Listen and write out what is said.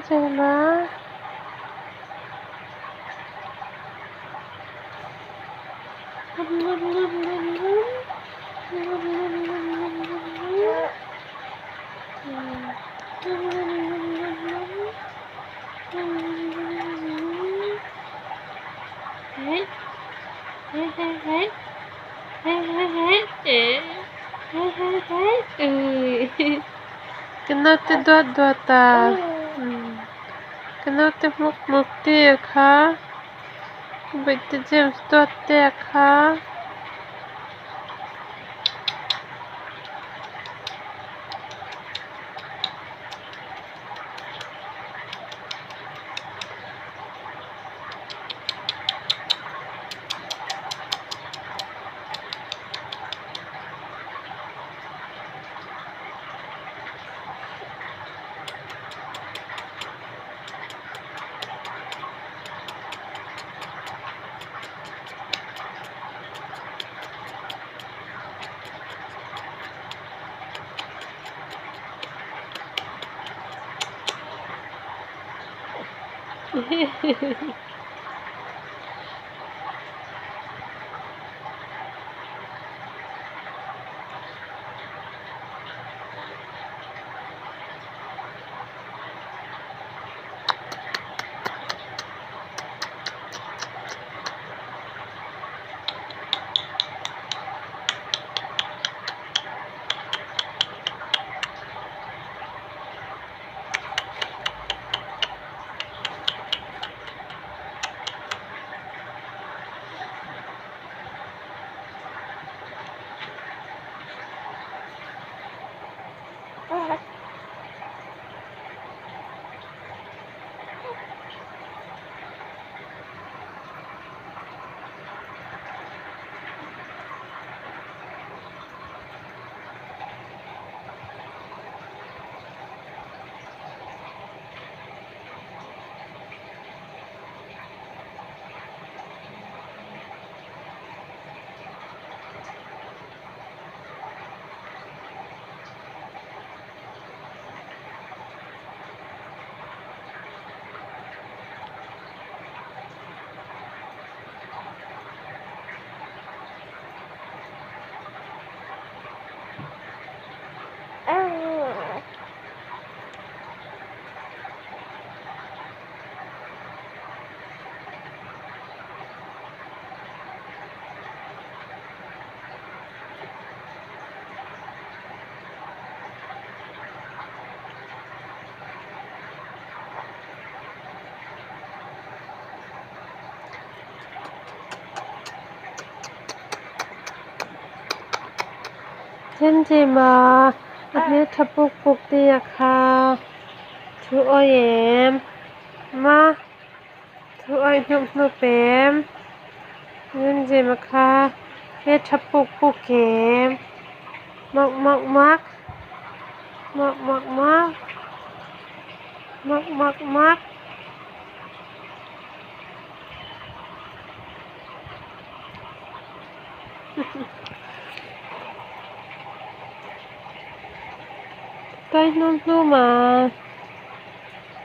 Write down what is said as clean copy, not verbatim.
Angela. Hey, hey, hey, hey. Hey, hey, hey. Hey, hey, hey. Kenapa dua ta? Kenapa muk dia ka? Betul James dua dia ka? Angela, ini tepuk dia ka? Tu oyem, ma, tu oy nup em. Angela ka? Ini tepuk em. Mak, mak, mak, mak, mak, mak, mak, mak, mak. Tay nung mà